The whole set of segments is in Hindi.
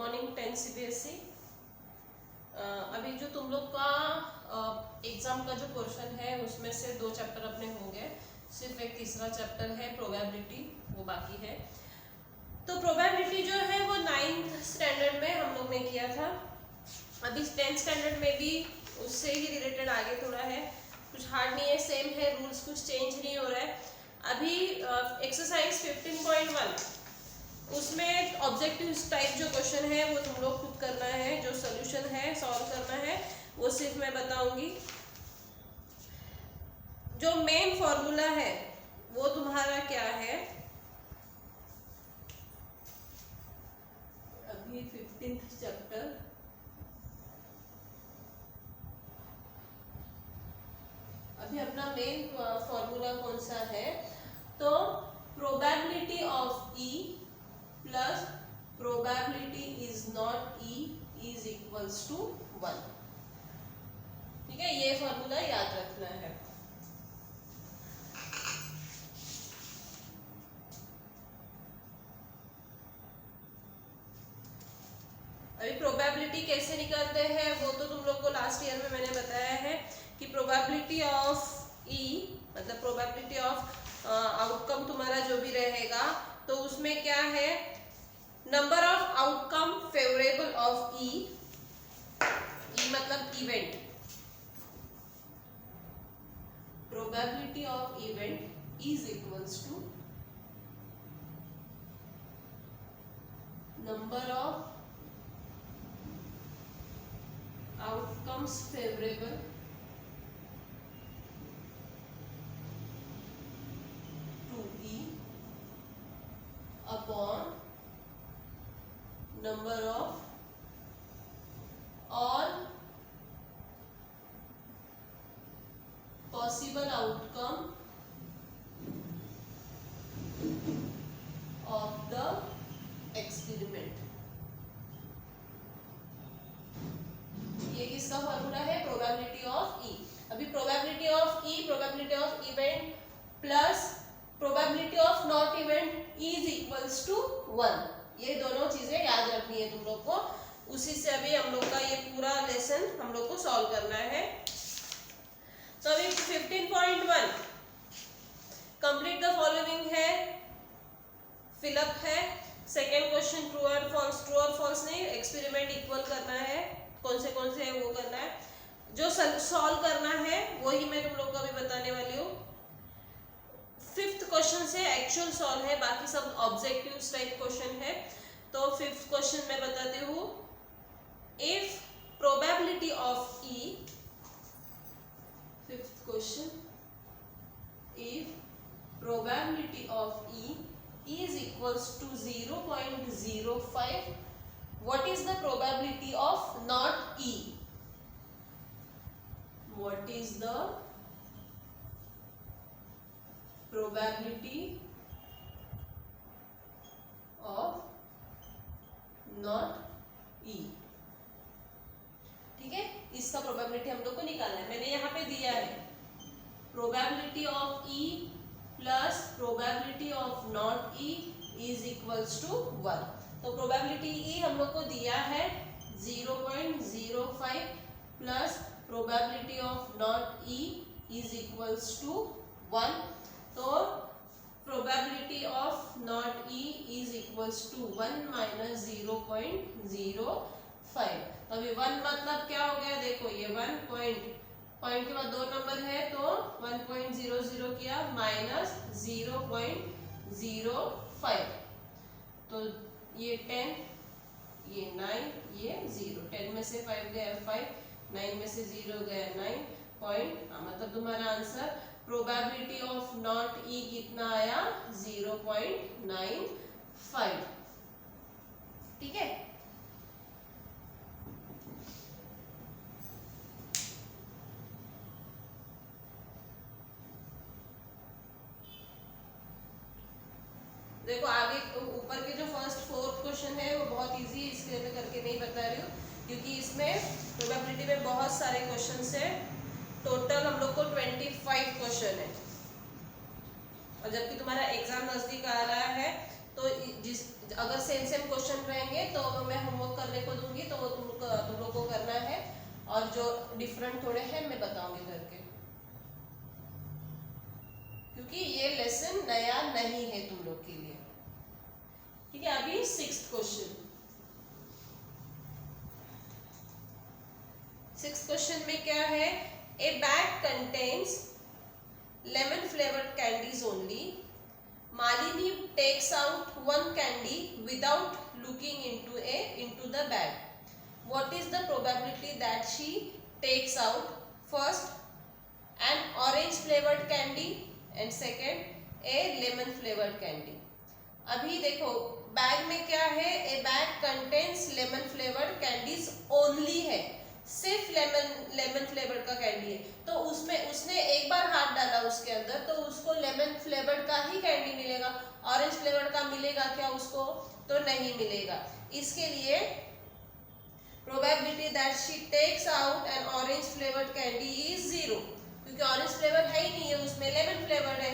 Morning 10 CBSE। अभी जो तुम लोग का एग्जाम का जो पोर्शन है उसमें से 2 चैप्टर अपने हो गए, सिर्फ एक तीसरा चैप्टर है प्रोबेबिलिटी, वो बाकी है। तो प्रोबेबिलिटी जो है वो 9th स्टैंडर्ड में हम लोग ने किया था। अभी 10th स्टैंडर्ड में भी उससे ही रिलेटेड आगे थोड़ा है, कुछ हार्ड नहीं है, सेम है, रूल्स कुछ चेंज नहीं हो रहा है। अभी एक्सरसाइज 15.1 उसमें ऑब्जेक्टिव टाइप जो क्वेश्चन है वो तुम लोग खुद करना है, जो सोल्यूशन है सॉल्व करना है वो सिर्फ मैं बताऊंगी। जो मेन फॉर्मूला है वो तुम्हारा क्या है, अभी 15th चैप्टर, अभी अपना मेन फॉर्मूला कौन सा है, तो probability of E plus probability is not E is equals to 1। ठीक है, ये फॉर्मूला याद रखना है। अभी प्रोबेबिलिटी कैसे निकालते हैं वो तो तुम लोग को लास्ट ईयर में मैंने बताया है कि प्रोबेबिलिटी ऑफ ई मतलब प्रोबेबिलिटी ऑफ आउटकम तुम्हारा जो भी रहेगा तो उसमें क्या है, number of outcome favourable of E, E मतलब event, probability of event is equals to number of outcomes favorable to E upon number of all possible outcome of the experiment। ये किसका फॉर्मूला है, प्रोबेबिलिटी ऑफ ई। अभी probability of E, probability of event plus probability of not event is equals to 1, ये दोनों चीजें याद रखनी है तुम लोग को। उसी से अभी हम लोग का ये पूरा लेसन हम लोग को सॉल्व करना है। तो अभी 15.1 कंप्लीट द फॉलोइंग है, फिलअप है। सेकेंड क्वेश्चन ट्रू और फॉल्स, ट्रू और फॉल्स नहीं, एक्सपेरिमेंट इक्वल करना है, कौन से है वो करना है, जो सॉल्व करना है वही मैं तुम लोग को अभी बताने वाली हूँ। 5th क्वेश्चन से एक्चुअल सॉल्व है, बाकी सब ऑब्जेक्टिव टाइप क्वेश्चन है। तो 5th क्वेश्चन मैं बताती हूँ, if probability of E, 5th question, if probability of E is equals to 0.05, what is the probability of not E? What is the probability of not E? ठीक है, इसका प्रोबेबिलिटी हम लोग को निकालना है। मैंने यहाँ पे दिया है probability of E plus probability of not E is equals to 1। तो प्रोबेबिलिटी ई हम लोग को दिया है 0.05 plus probability of not E is equals to 1। तो probability of not E is equals to 1 minus 0.05। तो अभी 1 मतलब क्या हो गया, देखो ये 1 पॉइंट के बाद 2 नंबर है तो 1.00 किया माइनस 0.05, तो ये 10, ये 9, ये 0, 10 में से 5 गया 5, 9 में से 0 गया 9 पॉइंट, मतलब तुम्हारा आंसर प्रोबेबिलिटी ऑफ नॉट ई कितना आया, 0.95। ठीक है, देखो आगे ऊपर के जो फर्स्ट 4th क्वेश्चन है वो बहुत इजी है, इसके लिए मैं करके नहीं बता रही हूँ क्योंकि इसमें प्रोबेबिलिटी में बहुत सारे क्वेश्चन है। टोटल हम लोग को 25 क्वेश्चन है, और जबकि तुम्हारा एग्जाम नजदीक आ रहा है तो जिस अगर सेम सेम क्वेश्चन रहेंगे तो मैं होमवर्क करने को दूंगी, तो वो तुम लोग को करना है, और जो डिफरेंट थोड़े हैं मैं बताऊंगी करके, क्योंकि ये लेसन नया नहीं है तुम लोग के लिए। ठीक है, अभी 6th क्वेश्चन। 6th क्वेश्चन में क्या है? ए bag contains lemon flavored candies only. Malini takes out one candy without looking into the bag. What is the probability that she takes out first an orange flavored candy and second a lemon flavored candy? अभी देखो बैग में क्या है? ए bag contains lemon flavoured candies only है, सिर्फ लेमन फ्लेवर का कैंडी है। तो उसमें उसने एक बार हाथ डाला उसके अंदर, तो उसको लेमन फ्लेवर का ही कैंडी मिलेगा, ऑरेंज फ्लेवर का मिलेगा क्या उसको? तो नहीं मिलेगा। इसके लिए probability that she takes out an orange flavoured candy is 0, क्योंकि ऑरेंज फ्लेवर है ही नहीं है, उसमें लेमन फ्लेवर है।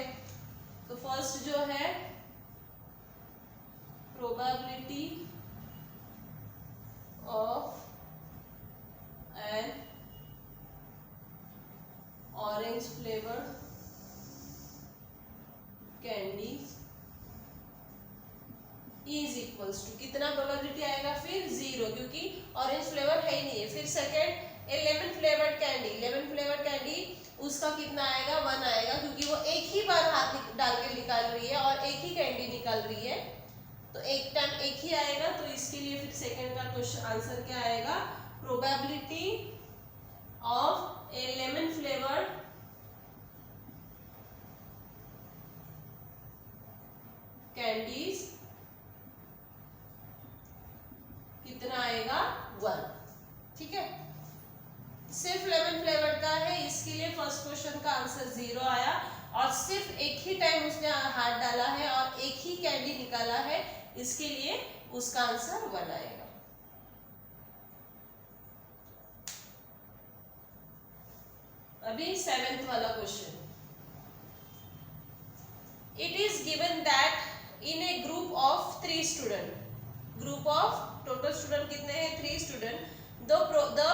तो फर्स्ट जो है probability of an orange flavoured candy is equals to, कितना प्रोबेबिलिटी आएगा फिर? 0, क्योंकि ऑरेंज फ्लेवर है ही नहीं है। फिर सेकंड ए lemon flavoured candy, lemon flavoured candy उसका कितना आएगा? 1 आएगा, क्योंकि वो एक ही बार हाथ डाल के निकाल रही है और एक ही कैंडी निकाल रही है, तो एक टाइम एक ही आएगा। तो इसके लिए फिर सेकंड का क्वेश्चन आंसर क्या आएगा? Probability of A lemon flavoured candies कितना आएगा? 1। ठीक है, सिर्फ लेमन फ्लेवर्ड का है, इसके लिए फर्स्ट क्वेश्चन का आंसर 0 आया, और सिर्फ एक ही टाइम उसने हाथ डाला है और एक ही कैंडी निकाला है, इसके लिए उसका आंसर 1 आएगा। अभी 7th वाला question. It is given that in a group of 3 student, group of total student कितने हैं? 3 student. The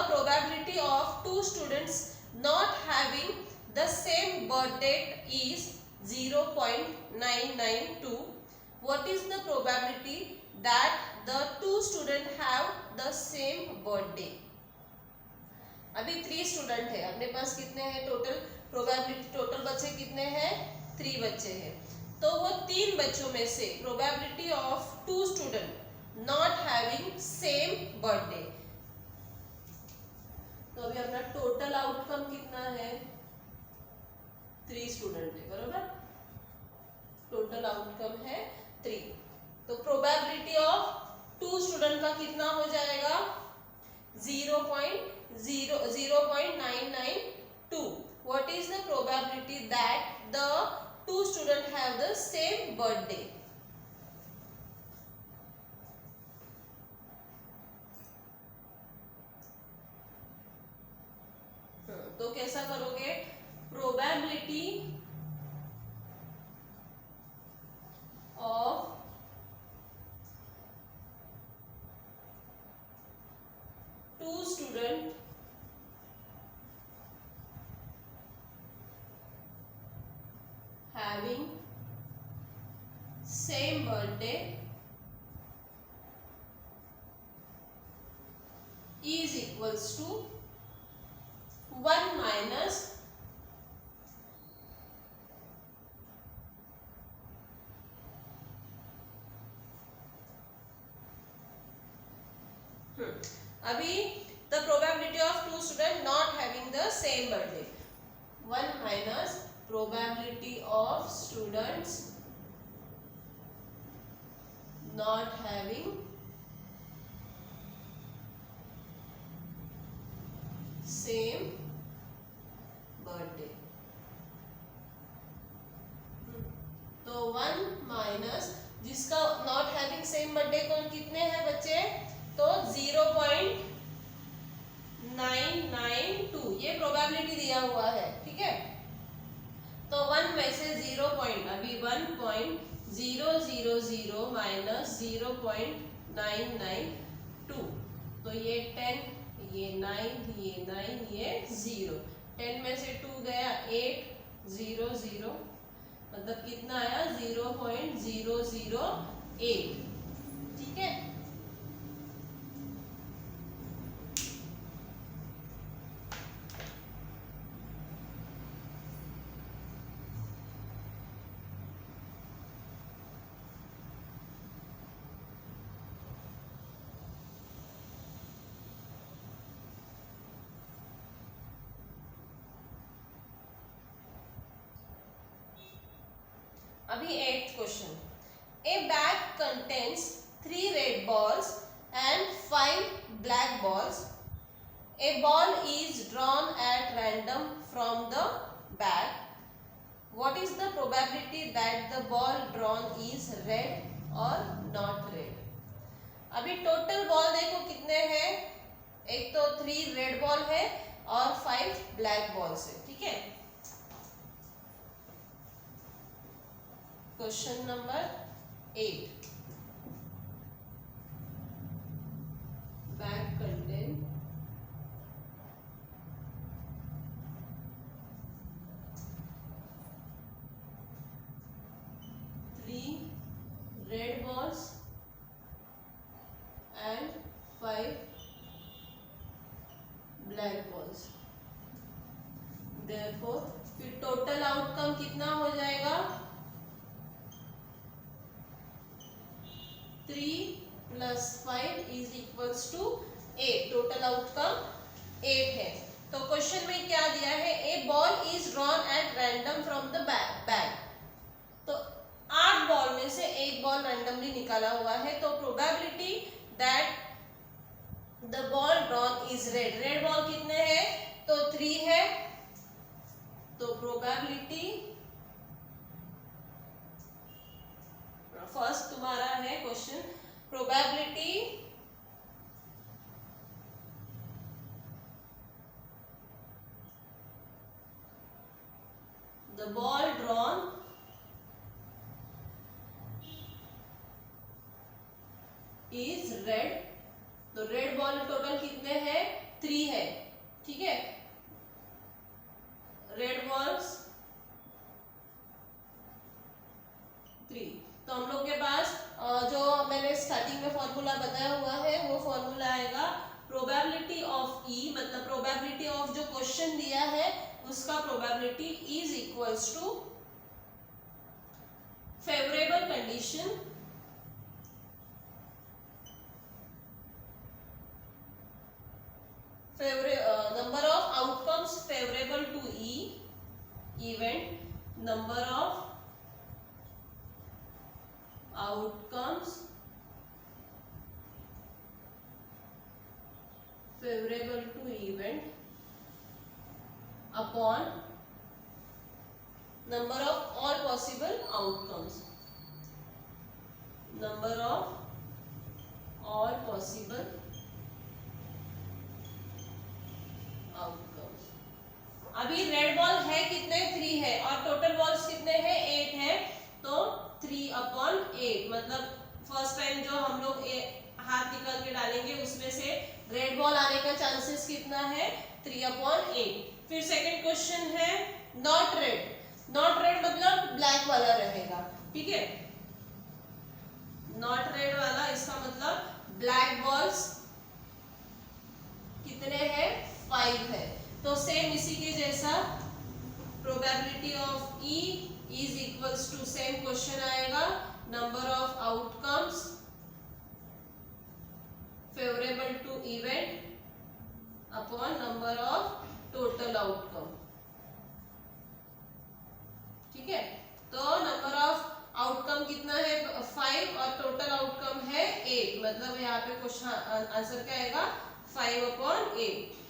probability of 2 students not having the same birth date is 0.992. What is the probability that the 2 students have the same birthday? अभी 3 स्टूडेंट है अपने पास, कितने हैं टोटल? प्रोबेबिलिटी टोटल बच्चे कितने हैं? 3 बच्चे हैं। तो वो 3 बच्चों में से probability of 2 student not having same birthday, तो अभी अपना टोटल आउटकम कितना है? 3 स्टूडेंट है, बरोबर? टोटल आउटकम है 3, तो प्रोबेबिलिटी ऑफ 2 स्टूडेंट का कितना हो जाएगा? 0.992. What is the probability that the 2 students have the same birthday? तो कैसा करोगे? Probability of two student having same birthday is equals to 1 minus अभी the probability of 2 students not having the same birthday, 1 minus probability of students not having same birthday, तो 1 माइनस जिसका नॉट हैविंग सेम बर्थडे कौन कितने हैं बच्चे? तो 0.992 ये प्रोबेबिलिटी दिया हुआ है, ठीक है। तो 1 में से 0. अभी 1.0992 000 माइनस 0.992, तो ये 10, ये 9, ये 9, ये 0, 10 में से 2 गया 800, मतलब कितना आया 0.008, ठीक है। अभी 8th question, A bag contains 3 red balls and 5 black balls, A ball is drawn at random from the bag, what is the probability that the ball drawn is red और नॉट रेड। अभी टोटल बॉल देखो कितने हैं, एक तो 3 रेड बॉल है और 5 ब्लैक बॉल्स है, ठीक है। Question number 8, bag contain 3 red balls and 5 black balls, therefore फिर टोटल आउटकम कितना हो जाएगा, 3 + 5 = 8, टोटल आउटकम 8 है। तो क्वेश्चन में क्या दिया है, a ball is drawn at random from the bag, तो 8 बॉल में से एक बॉल रैंडमली निकाला हुआ है, तो probability that the ball drawn is red, red ball कितने हैं, तो 3 है, तो प्रोबेबिलिटी फर्स्ट तुम्हारा है question, probability the ball drawn is red, तो रेड बॉल टोटल कितने हैं, 3 है, ठीक है। रेड बॉल्स 3, तो हम लोग के पास जो मैंने स्टार्टिंग में फॉर्मूला बताया हुआ है वो फॉर्मूला आएगा प्रोबेबिलिटी ऑफ ई, मतलब प्रोबेबिलिटी ऑफ जो क्वेश्चन दिया है उसका probability is equals to favourable condition number of outcomes favorable to E event, number of outcomes favorable to event upon number of all possible outcomes, number of all possible outcomes. अभी रेड बॉल है कितने, 3 है, और टोटल बॉल्स कितने हैं, 8 है, तो 3/8, मतलब फर्स्ट टाइम जो हम लोग हाथ निकाल के डालेंगे उसमें से रेड बॉल आने का चांसेस कितना है, 3/8। फिर सेकंड क्वेश्चन है नॉट रेड, नॉट रेड मतलब ब्लैक वाला रहेगा, ठीक है, नॉट रेड वाला, इसका मतलब ब्लैक बॉल्स कितने हैं, 5 है, तो सेम इसी के जैसा probability of E is equals to same question आएगा, number of outcomes favourable to event upon number of total outcome, ठीक है। तो नंबर ऑफ आउटकम कितना है, 5, और टोटल आउटकम है 8, मतलब यहाँ पे क्वेश्चन आंसर क्या आएगा, 5/8।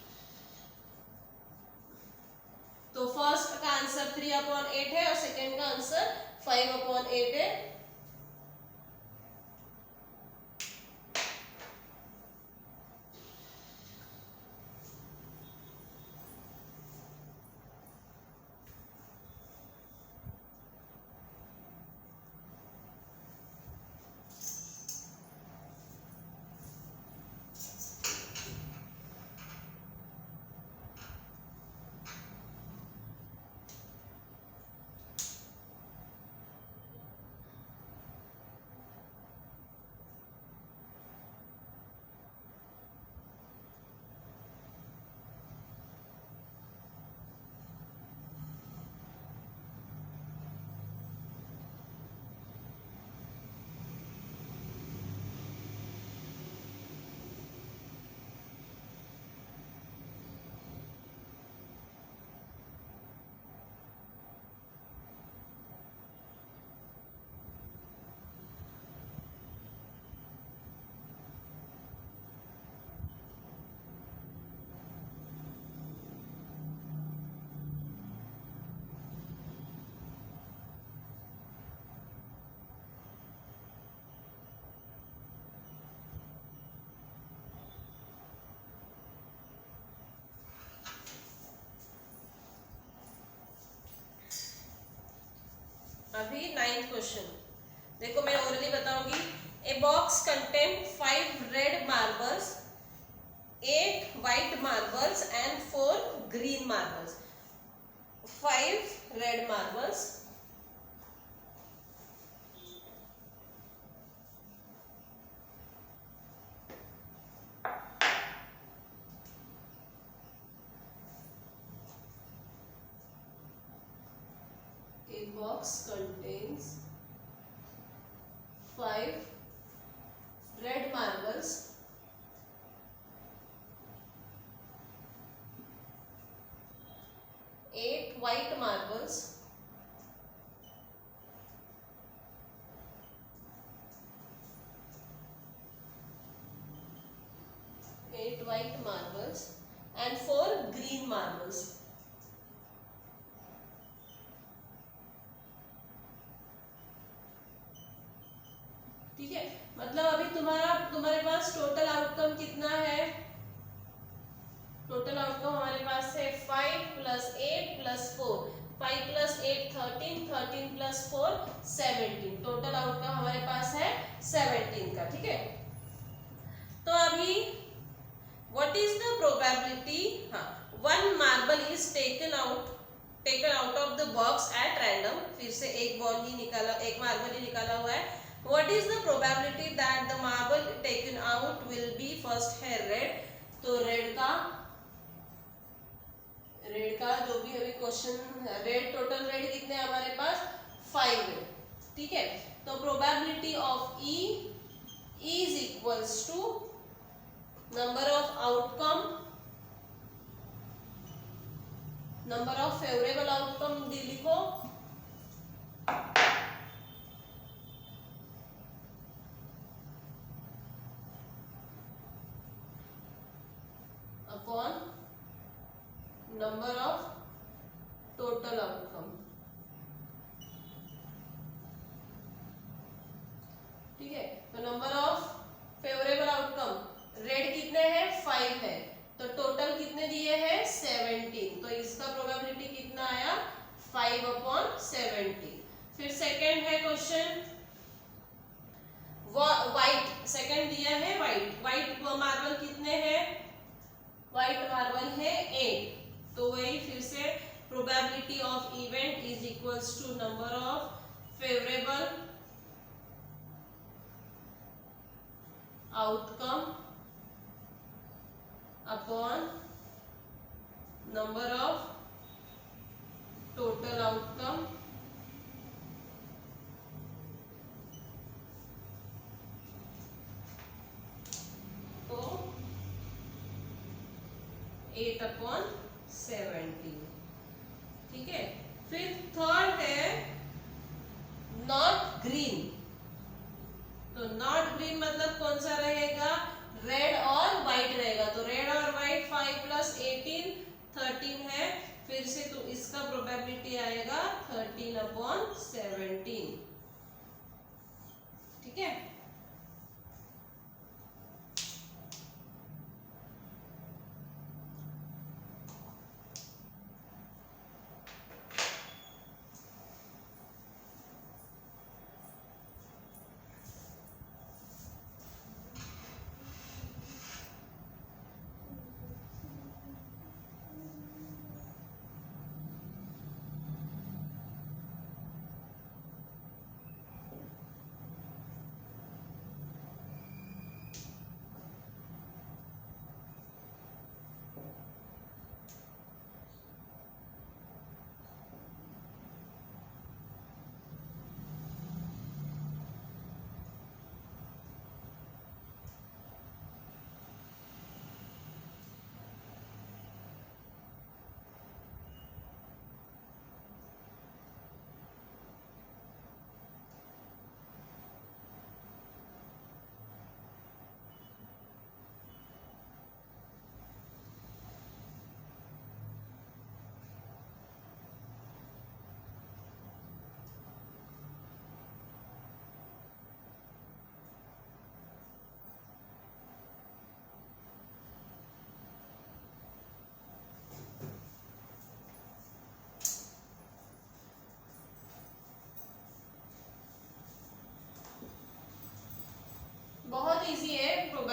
तो फर्स्ट का आंसर 3/8 है और सेकंड का आंसर 5/8 है। अभी 9th क्वेश्चन देखो, मैं ओरली बताऊंगी। A box contain 5 red marbles, 8 white marbles and 4 green marbles. 5 red marbles, a box contains 5 red marbles, 8 white marbles, 8 white marbles and 4 green marbles. ठीक है, मतलब अभी तुम्हारे पास टोटल आउटकम कितना है? टोटल आउटकम हमारे पास है 5 plus 8 plus 4, 5 plus 8 13, 13 plus 4 17। Total outcome हमारे पास है 17 का। ठीक है, तो अभी व्हाट इज द प्रोबेबिलिटी, हाँ, 1 marble is taken out of the box at random. फिर से एक मार्बल ही निकाला हुआ है। What is the probability that the marble taken out will be first है red? तो रेड का जो भी अभी क्वेश्चन, रेड टोटल रेड कितने हैं हमारे पास? 5 है। ठीक है, तो probability of E is equals to number of outcome, number of favourable outcome लिखो, upon number of total outcome. ठीक है, तो number of favourable outcome red कितने हैं? 5 है, तो टोटल कितने दिए हैं? 17। तो इसका प्रोबेबिलिटी कितना आया? 5/17। फिर सेकंड है क्वेश्चन, व्हाइट, सेकंड दिया है व्हाइट मार्बल कितने हैं? व्हाइट मार्बल है 8। तो वही फिर से probability of event is equals to number of favourable outcome upon number of total outcome. तो 8/17। ठीक है, फिर थर्ड है नॉट ग्रीन। तो नॉट ग्रीन मतलब कौन सा रहेगा? रेड और व्हाइट रहेगा। तो रेड और व्हाइट 5 प्लस 18 13 है। फिर से तो इसका प्रोबेबिलिटी आएगा 13/17। ठीक है,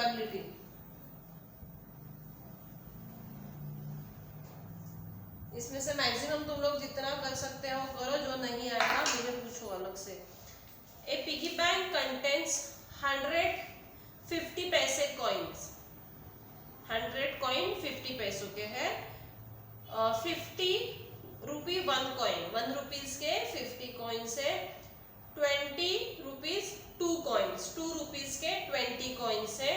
प्रोबेबिलिटी। इसमें से मैक्सिमम तुम लोग जितना कर सकते हो करो, जो नहीं आएगा मुझे पूछो अलग से। ए पिगी बैंक कंटेन्स 150 पैसे कॉइन्स। 100 कॉइन 50 पैसों के है। 50 रुपी 1 कॉइन, 1 रुपीज के 50 कॉइन्स है। 20 रुपीज 2 कॉइन्स, 2 रुपीज के 20 कॉइन्स है।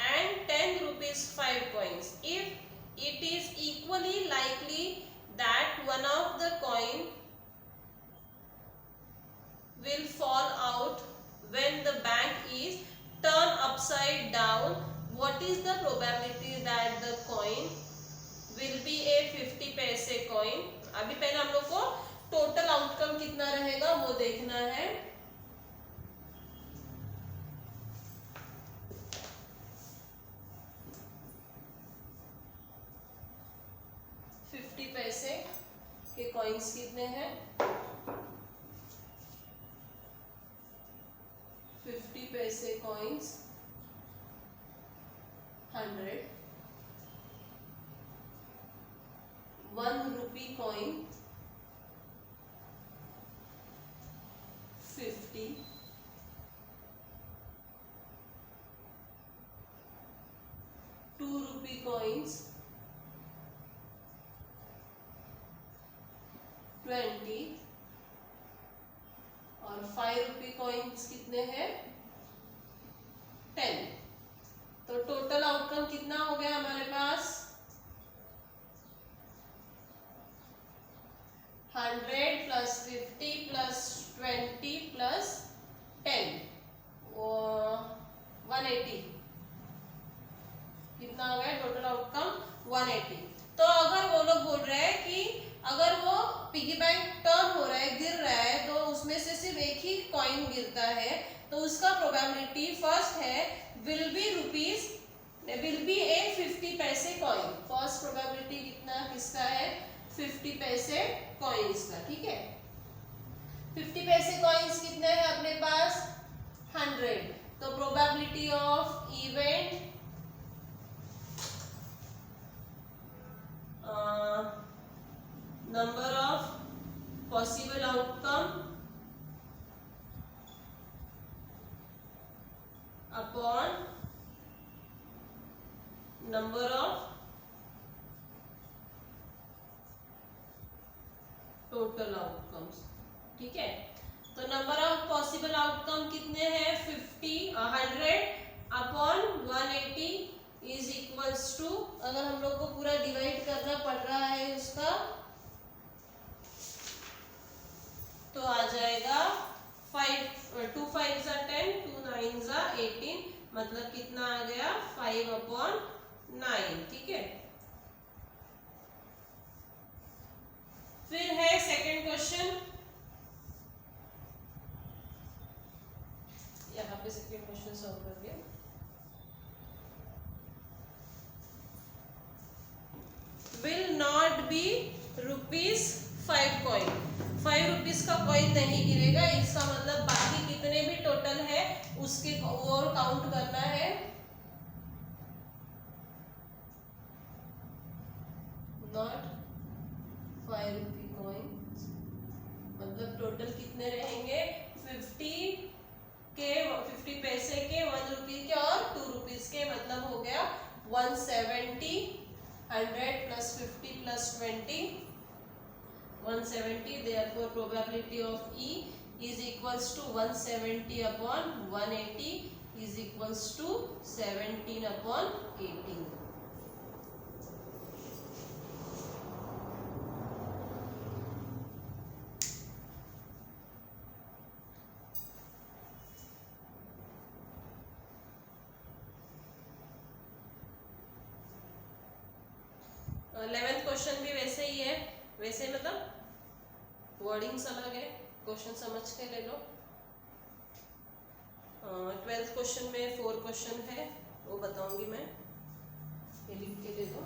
And 10 rupees 5 coins. If it is equally likely that one of the coin will fall out when the bank is turned upside down, what is the probability that the coin will be a 50 पैसे coin? अभी पहले हम लोग को टोटल आउटकम कितना रहेगा वो देखना है। पैसे के कॉइन्स कितने हैं? 50 पैसे coins 100, 1 rupee coin 50, 2 rupee coins 20 और 5 रुपी कॉइन्स कितने हैं? 10। तो टोटल आउटकम कितना हो गया हमारे पास? 100 प्लस 50 प्लस 20 प्लस 10, 180। कितना हो गया टोटल आउटकम? 180। तो अगर वो लोग बोल रहे हैं कि अगर वो पिगी बैंक टर्न हो रहा है, गिर रहा है, तो उसमें से सिर्फ एक ही कॉइन गिरता है, तो उसका प्रोबेबिलिटी फर्स्ट है विल बी ए 50 पैसे कॉइन। फर्स्ट प्रोबेबिलिटी कितना किसका है? 50 पैसे कॉइन्स का। ठीक है, 50 पैसे कॉइन्स कितने हैं अपने पास? 100। तो probability of event number of possible outcome upon number of total outcomes। ठीक है, तो नंबर ऑफ पॉसिबल आउटकम कितने हैं? 100 अपॉन 180 इज इक्वल्स टू, अगर हम लोग को पूरा डिवाइड करना पड़ रहा है उसका, तो आ जाएगा 2 5 जा 10, 2 9 जा 18, मतलब कितना आ गया? 5 अपॉन 9। ठीक है, फिर है सेकंड क्वेश्चन। यहाँ पे सेकंड क्वेश्चन सॉल्व कर दिया। Will not be ₹5 coin. 5 rupees का कॉइन नहीं गिरेगा, इसका मतलब बाकी कितने भी टोटल है उसके और काउंट करना है। नॉट 5 रुपी कॉइन, मतलब टोटल कितने रहेंगे? 50 पैसे के, 1 रुपी के और 2 रुपीज के, मतलब हो गया 170। 100 plus 50 plus 20, 170। Therefore probability of E is equals to 170 upon 180 is equals to 17 upon 18। 11th question भी वैसे ही है, वैसे मतलब वर्डिंग्स अलग है, क्वेश्चन समझ के ले लो। 12th क्वेश्चन में 4 क्वेश्चन है, वो बताऊंगी मैं, ये लिख के ले लो।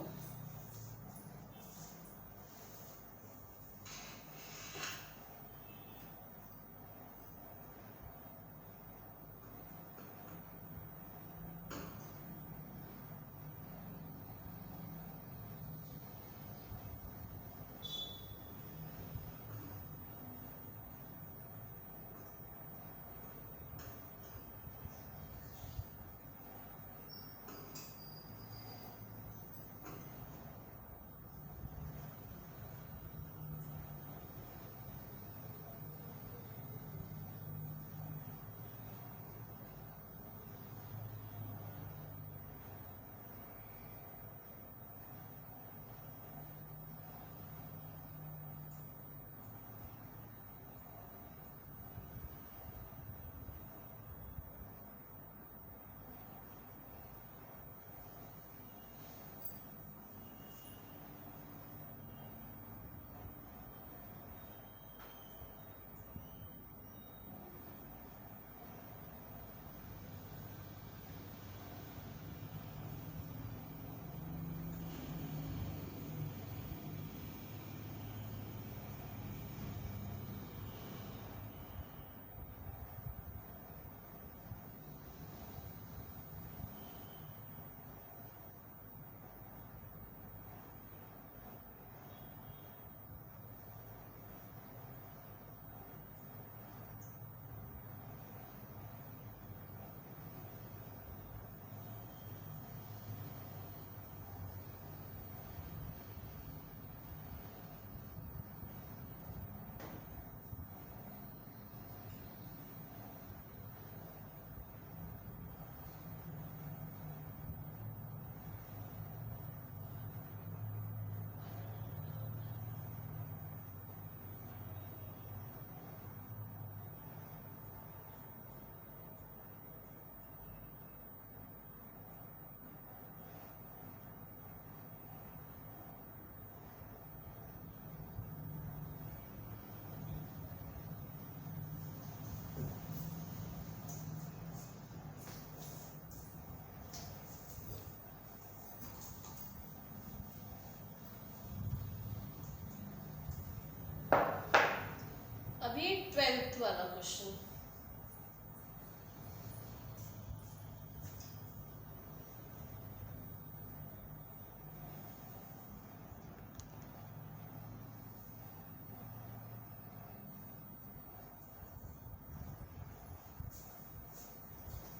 अभी 12th वाला क्वेश्चन।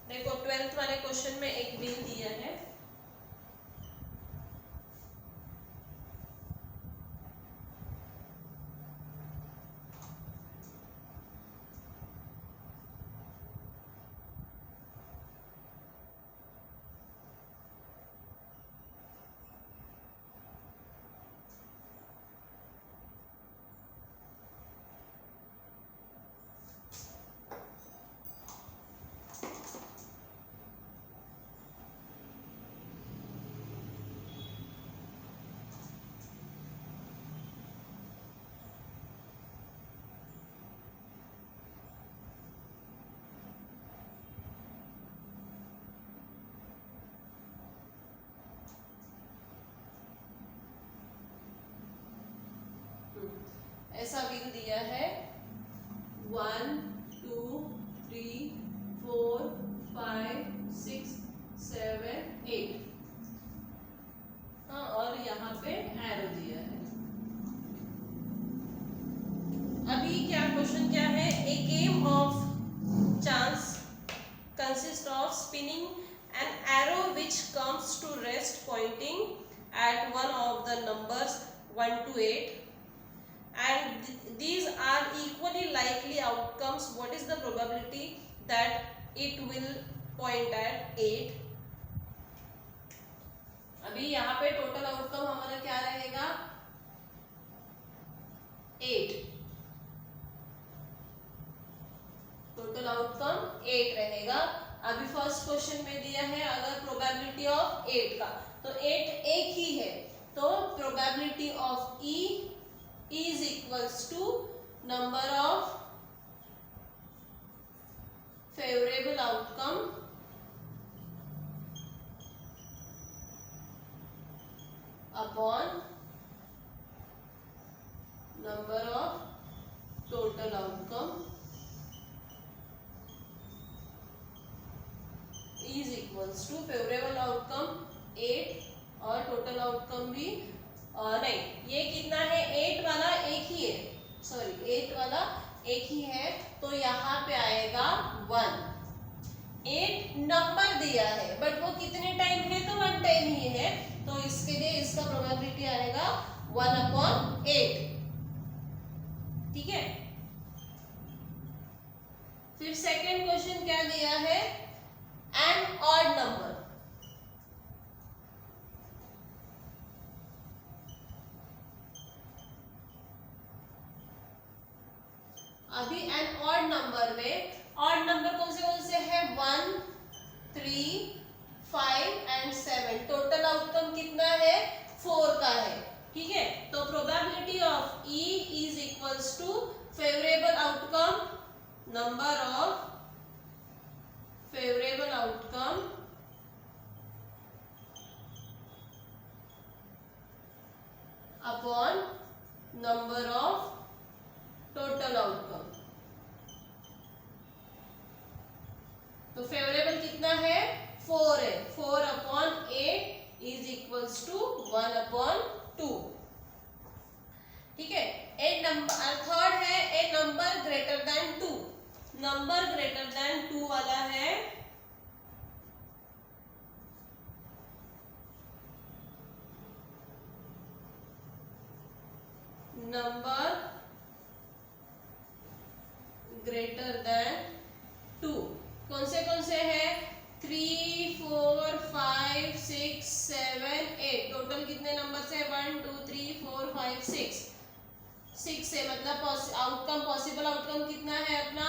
देखो 12th वाले क्वेश्चन में एक व्हील दिया है, ऐसा व्हील दिया है 1 2 3 4 5 6 7 8, हाँ, और यहाँ पे एरो दिया है। अभी क्या क्वेश्चन क्या है, a game of chance consist of spinning an arrow which comes to rest pointing at one of the numbers 1 to 8 and these are equally likely outcomes. What is the probability that it will point at 8? अभी यहाँ पे टोटल आउटकम हमारा क्या रहेगा 8, टोटल आउटकम 8 रहेगा। अभी फर्स्ट क्वेश्चन में दिया है अगर प्रोबेबिलिटी ऑफ 8 का, तो 8 एक ही है, तो probability of E is equals to number of favorable outcome upon number of total outcome is equals to favorable outcome 8 और total outcome भी नहीं, ये कितना है 8 वाला एक ही है, सॉरी 8 वाला एक ही है, तो यहाँ पे आएगा 1। 8 नंबर दिया है बट वो कितने टाइम है, तो 1 टाइम ही है, तो इसके लिए इसका प्रोबेबिलिटी आएगा 1/8। ठीक है, फिर सेकंड क्वेश्चन क्या दिया है, एन ऑड नंबर। अभी एन ऑड नंबर में ऑड नंबर कौन से है 1 3 5 एंड 7, टोटल आउटकम कितना है 4 का है। ठीक है, तो probability of E is equals to favourable outcome number of favourable outcome upon number of total outcome. तो फेवरेबल कितना है 4 है, 4/8 इज इक्वल्स टू 1/2। ठीक है, ए नंबर थर्ड है a number greater than 2, number greater than 2 वाला है नंबर ग्रेटर देन 2, कौन से है 3 4 5 6 7 8, टोटल कितने नंबर से 1 2 3 4 5 6 है, मतलब आउटकम पॉसिबल आउटकम कितना है अपना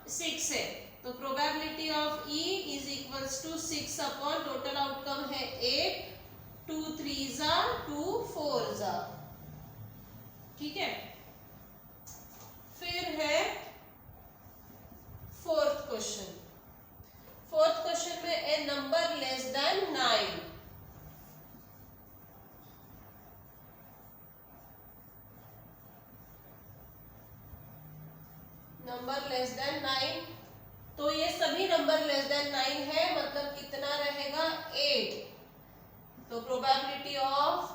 6 है, तो probability of E is equals to 6 upon total outcome है 8, 2 3 2 4। ठीक है, फिर है फोर्थ क्वेश्चन। फोर्थ क्वेश्चन में a number less than 9, number less than 9, तो ये सभी नंबर लेस देन 9 है, मतलब कितना रहेगा 8। तो प्रोबेबिलिटी ऑफ,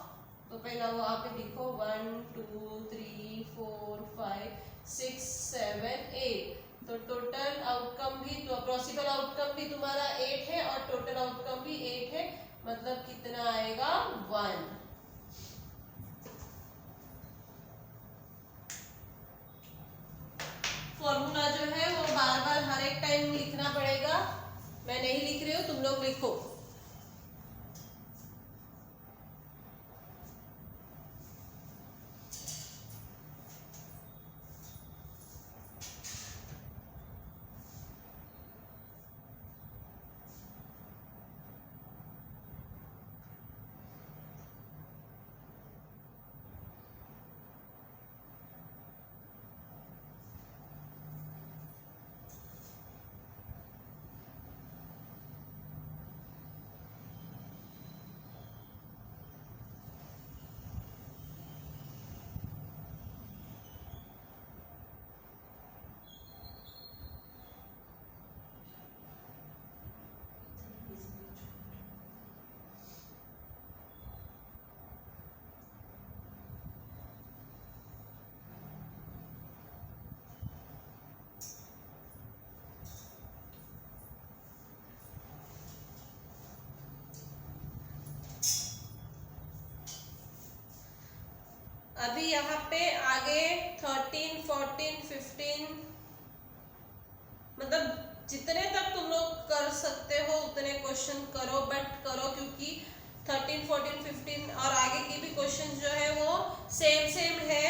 तो पहला वो आप लिखो 1 2 3 4 5 6 7 8। तो टोटल आउटकम भी, तो पॉसिबल आउटकम भी तुम्हारा 8 है और टोटल आउटकम भी 8 है, मतलब कितना आएगा 1। फॉर्मूला जो है वो बार बार हर एक टाइम लिखना पड़ेगा, मैं नहीं लिख रही हूँ, तुम लोग लिखो। अभी यहाँ पे आगे 13 14 15, मतलब जितने तक तुम लोग कर सकते हो उतने क्वेश्चन करो, बट करो, क्योंकि 13 14 15 और आगे की भी क्वेश्चन जो है वो सेम है,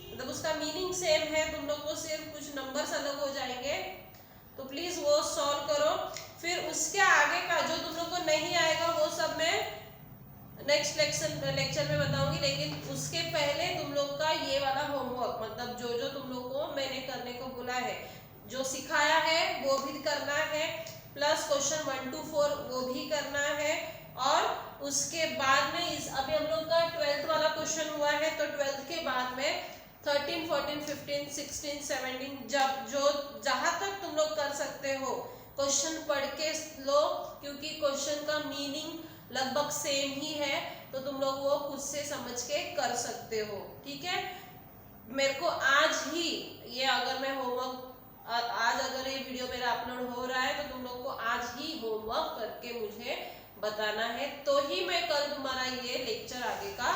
मतलब उसका मीनिंग सेम है, तुम लोग को सिर्फ कुछ नंबर्स अलग हो जाएंगे, तो प्लीज वो सॉल्व करो। फिर उसके आगे का जो तुम लोग को नहीं आएगा वो सब मैं नेक्स्ट लेक्चर में बताऊंगी, लेकिन उसके पहले तुम लोग का ये वाला होमवर्क, मतलब जो जो तुम लोग को मैंने करने को बोला है, जो सिखाया है वो भी करना है, प्लस क्वेश्चन 1 to 4 वो भी करना है, और उसके बाद में इस अभी हम लोग का 12th वाला क्वेश्चन हुआ है, तो 12th के बाद में 13 14 15 16 17 जब जो जहां तक तुम लोग कर सकते हो क्वेश्चन पढ़ के लो, क्योंकि क्वेश्चन का मीनिंग लगभग सेम ही है, तो तुम लोग वो खुद से समझ के कर सकते हो, ठीक है। मेरे को आज ही ये अगर मैं होमवर्क आज अगर ये वीडियो मेरा अपलोड हो रहा है, तो तुम लोग को आज ही होमवर्क करके मुझे बताना है, तो ही मैं कल तुम्हारा ये लेक्चर आगे का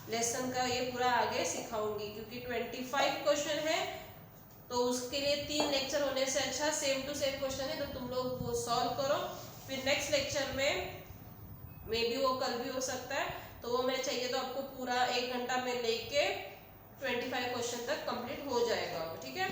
लेसन का ये पूरा आगे सिखाऊंगी, क्योंकि 25 क्वेश्चन है, तो उसके लिए 3 लेक्चर होने से अच्छा सेम टू सेम क्वेश्चन है, तो तुम लोग वो सॉल्व करो। फिर नेक्स्ट लेक्चर में मे बी वो कल भी हो सकता है, तो वो मैं चाहिए तो आपको पूरा 1 घंटा में लेके 25 क्वेश्चन तक कंप्लीट हो जाएगा, ठीक है।